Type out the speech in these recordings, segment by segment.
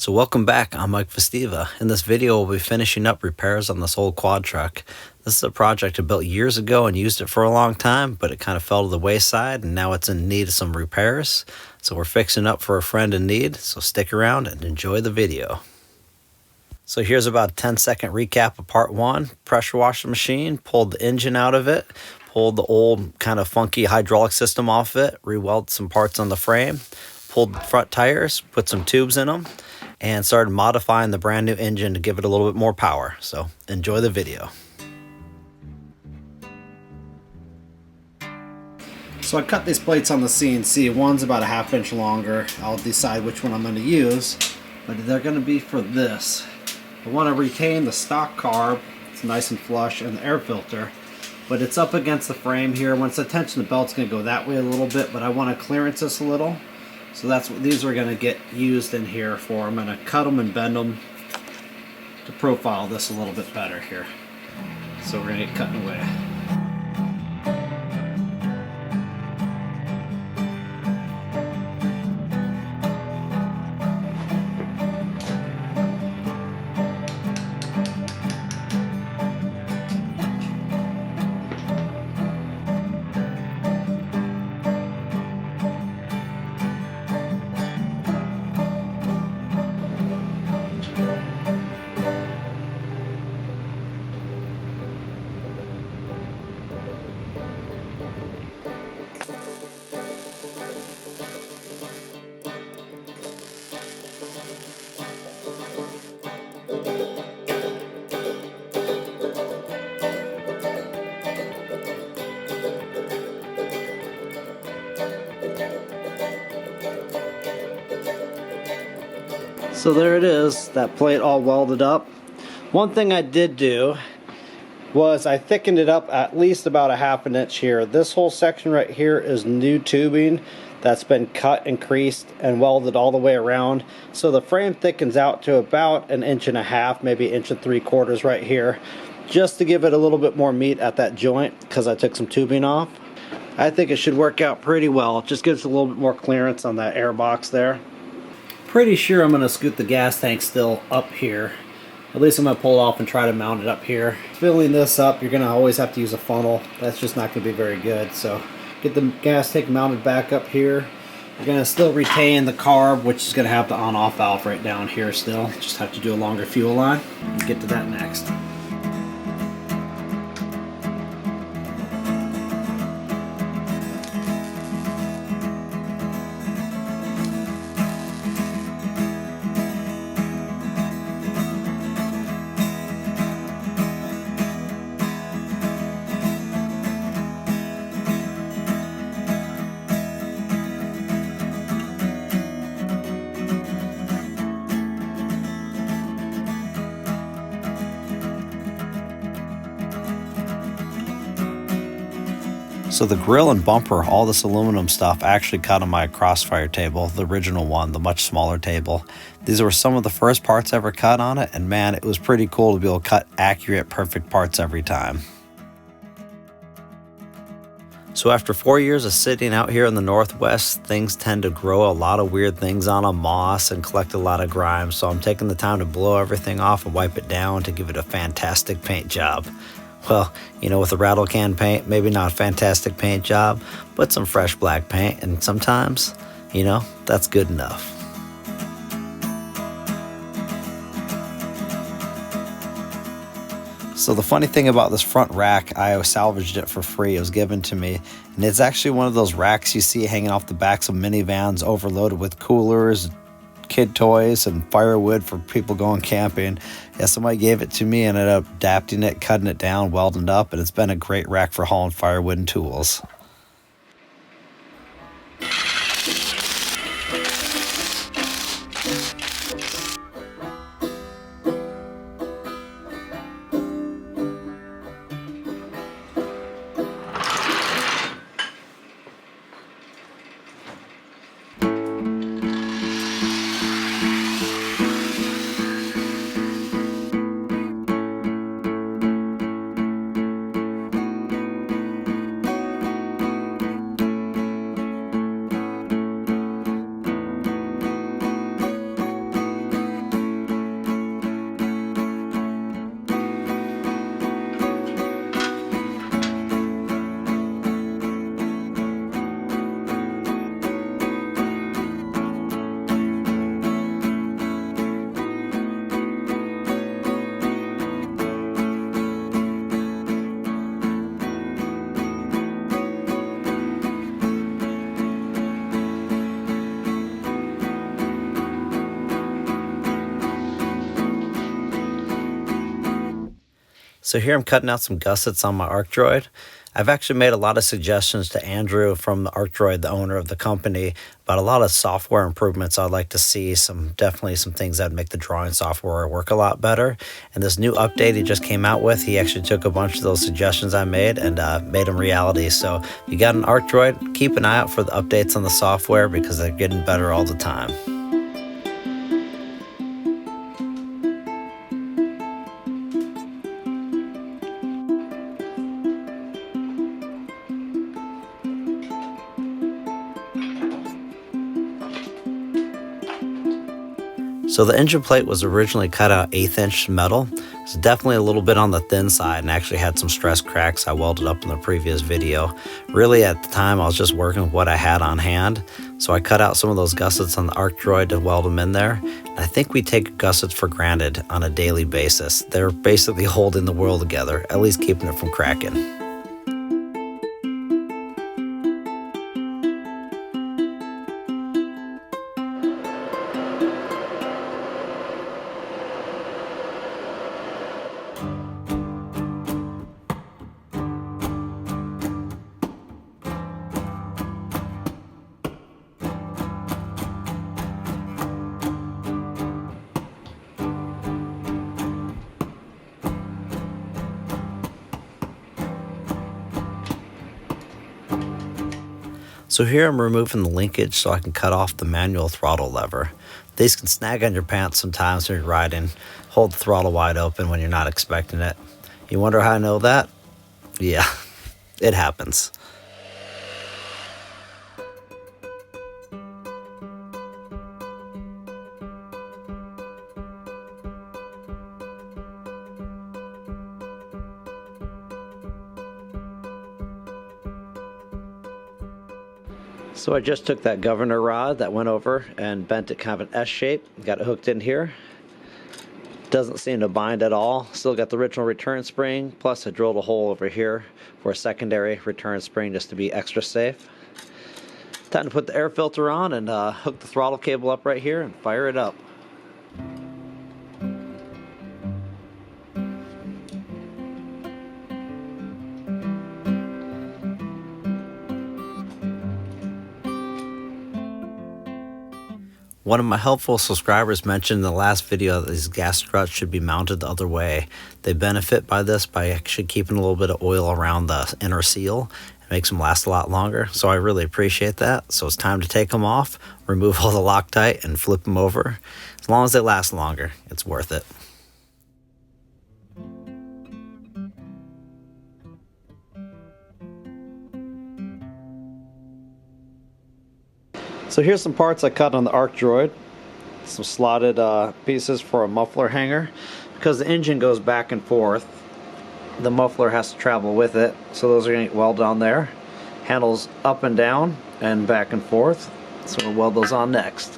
So welcome back, I'm 𝐂𝐫𝐸. In this video we'll be finishing up repairs on this old quad truck. This is a project I built years ago and used it for a long time, but it kind of fell to the wayside and now it's in need of some repairs. So we're fixing up for a friend in need, so stick around and enjoy the video. So here's about a 10-second recap of part one. Pressure washed the machine, pulled the engine out of it, pulled the old kind of funky hydraulic system off of it, re-welded some parts on the frame, pulled the front tires, put some tubes in them, and started modifying the brand new engine to give it a little bit more power. So enjoy the video. So I cut these plates on the CNC. One's about a ½ inch longer. I'll decide which one I'm going to use, but they're going to be for this. I want to retain the stock carb, it's nice and flush, and the air filter, but it's up against the frame here. When it's attention, the belt's going to go that way a little bit, but I want to clearance this a little. So that's what these are going to get used in here for. I'm going to cut them and bend them to profile this a little bit better here. So we're going to get cutting away. So there it is, that plate all welded up. One thing I did do was I thickened it up at least about a ½ inch here. This whole section right here is new tubing that's been cut and creased and welded all the way around. So the frame thickens out to about 1.5 inches, maybe 1.75 inches right here, just to give it a little bit more meat at that joint because I took some tubing off. I think it should work out pretty well. It just gives a little bit more clearance on that air box there. Pretty sure I'm going to scoot the gas tank still up here. At least I'm going to pull it off and try to mount it up here. Filling this up, you're going to always have to use a funnel. That's just not going to be very good. So get the gas tank mounted back up here. You're going to still retain the carb, which is going to have the on-off valve right down here still. Just have to do a longer fuel line. We'll get to that next. So the grill and bumper, all this aluminum stuff, I actually cut on my Crossfire table, the original one, the much smaller table. These were some of the first parts ever cut on it, and man, it was pretty cool to be able to cut accurate, perfect parts every time. So after 4 years of sitting out here in the Northwest, things tend to grow a lot of weird things on them, moss, and collect a lot of grime. So I'm taking the time to blow everything off and wipe it down to give it a fantastic paint job. Well, you know, with a rattle can paint, maybe not a fantastic paint job, but some fresh black paint, and sometimes, you know, that's good enough. So the funny thing about this front rack, I salvaged it for free. It was given to me, and it's actually one of those racks you see hanging off the backs of minivans overloaded with coolers, kid toys, and firewood for people going camping. Yeah, somebody gave it to me and ended up adapting it, cutting it down, welding it up, and it's been a great rack for hauling firewood and tools. So here I'm cutting out some gussets on my 𝐴𝐼𝐾. I've actually made a lot of suggestions to Andrew from the 𝐴𝐼𝐾, the owner of the company, about a lot of software improvements I'd like to see. Definitely some things that make the drawing software work a lot better. And this new update he just came out with, he actually took a bunch of those suggestions I made and made them reality. So if you got an 𝐴𝐼𝐾, keep an eye out for the updates on the software because they're getting better all the time. So the engine plate was originally cut out 1/8 inch metal. It's definitely a little bit on the thin side and actually had some stress cracks I welded up in the previous video. Really at the time I was just working with what I had on hand. So I cut out some of those gussets on the 𝐴𝐼𝐾 to weld them in there. And I think we take gussets for granted on a daily basis. They're basically holding the world together, at least keeping it from cracking. So here I'm removing the linkage so I can cut off the manual throttle lever. These can snag on your pants sometimes when you're riding. Hold the throttle wide open when you're not expecting it. You wonder how I know that? Yeah, it happens. So I just took that governor rod that went over and bent it kind of an S shape, got it hooked in here. Doesn't seem to bind at all. Still got the original return spring, plus I drilled a hole over here for a secondary return spring just to be extra safe. Time to put the air filter on and hook the throttle cable up right here and fire it up. One of my helpful subscribers mentioned in the last video that these gas struts should be mounted the other way. They benefit by this by actually keeping a little bit of oil around the inner seal. It makes them last a lot longer, so I really appreciate that. So it's time to take them off, remove all the Loctite, and flip them over. As long as they last longer, it's worth it. So here's some parts I cut on the 𝐴𝐼𝐾. Some slotted pieces for a muffler hanger. Because the engine goes back and forth, the muffler has to travel with it. So those are going to get welded on there. Handles up and down and back and forth. So we'll weld those on next.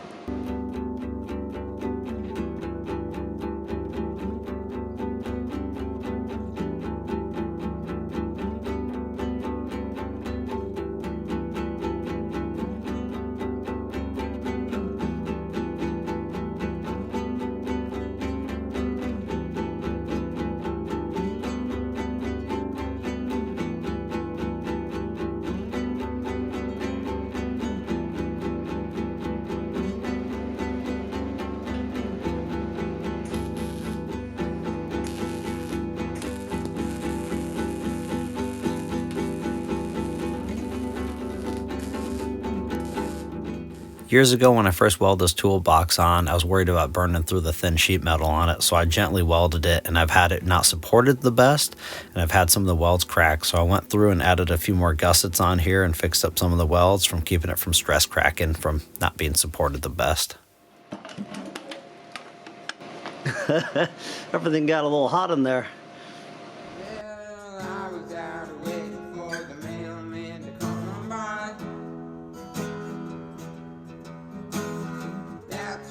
Years ago when I first welded this toolbox on, I was worried about burning through the thin sheet metal on it, so I gently welded it, and I've had it not supported the best, and I've had some of the welds crack, so I went through and added a few more gussets on here and fixed up some of the welds from keeping it from stress cracking from not being supported the best. Everything got a little hot in there.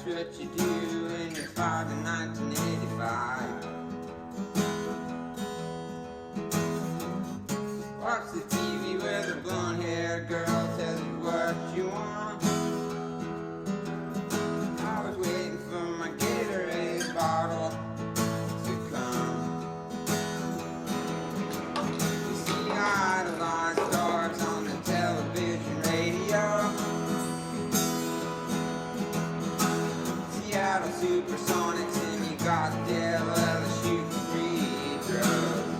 What you do when you're 5 in 1985. Watch the TV where the blonde-haired girl tells you what you want. I was waiting for my Gatorade bottle to come. got a supersonic and you got the devil that'll shoot free drugs.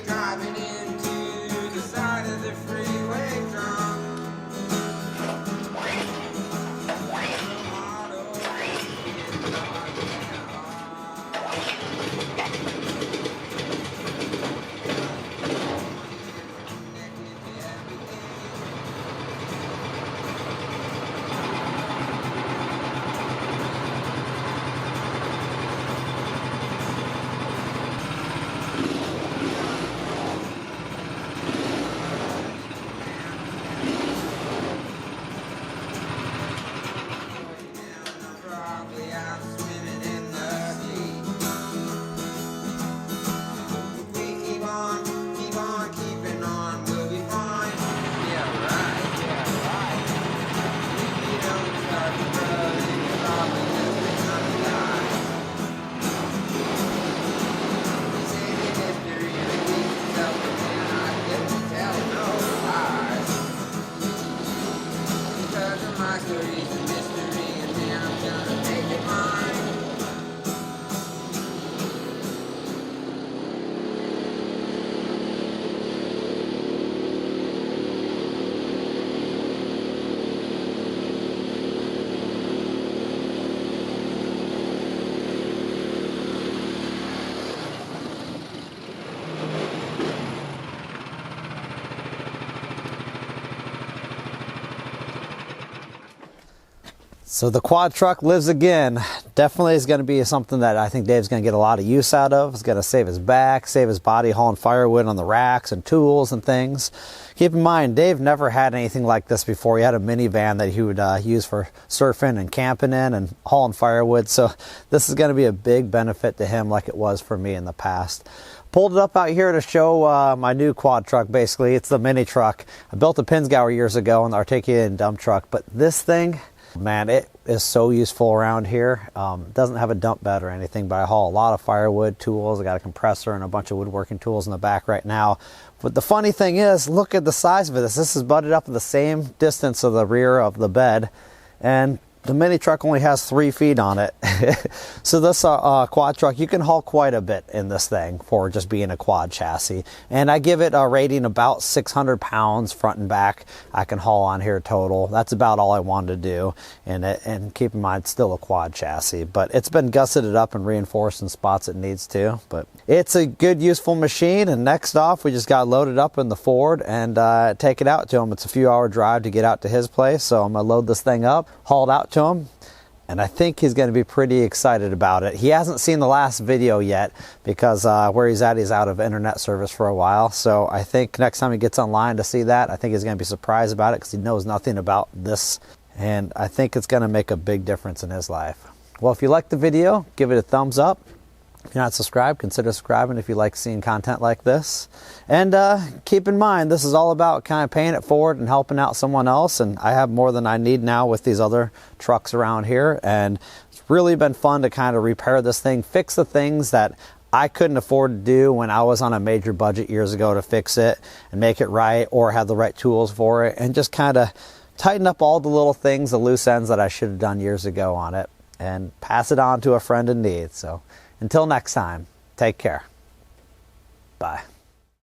Driving into the side of the freeway drunk. So the quad truck lives again. Definitely is going to be something that I think Dave's going to get a lot of use out of. It's going to save his back, save his body hauling firewood on the racks and tools and things. Keep in mind, Dave never had anything like this before. He had a minivan that he would use for surfing and camping in and hauling firewood. So this is going to be a big benefit to him like it was for me in the past. Pulled it up out here to show my new quad truck, basically. It's the mini truck. I built a 𝐿𝐴𝐺𝐺𝐺 years ago, an articulated dump truck. But this thing, man, it is so useful around here. It doesn't have a dump bed or anything, but I haul a lot of firewood tools. I got a compressor and a bunch of woodworking tools in the back right now. But the funny thing is, look at the size of this. This is butted up at the same distance of the rear of the bed, and the mini truck only has 3 feet on it. So this quad truck, you can haul quite a bit in this thing for just being a quad chassis. And I give it a rating about 600 pounds front and back. I can haul on here total. That's about all I wanted to do. And keep in mind, it's still a quad chassis. But it's been gusseted up and reinforced in spots it needs to. But it's a good, useful machine. And next off, we just got loaded up in the Ford and take it out to him. It's a few hour drive to get out to his place. So I'm going to load this thing up, haul it out to him, and I think he's going to be pretty excited about it. He hasn't seen the last video yet because where he's out of internet service for a while. So I think next time he gets online to see that, I think he's going to be surprised about it because he knows nothing about this, and I think it's going to make a big difference in his life. Well, if you liked the video, give it a thumbs up. If you're not subscribed, consider subscribing if you like seeing content like this. And keep in mind, this is all about kind of paying it forward and helping out someone else. And I have more than I need now with these other trucks around here. And it's really been fun to kind of repair this thing, fix the things that I couldn't afford to do when I was on a major budget years ago to fix it and make it right or have the right tools for it. And just kind of tighten up all the little things, the loose ends that I should have done years ago on it. And pass it on to a friend in need. So until next time, take care. Bye.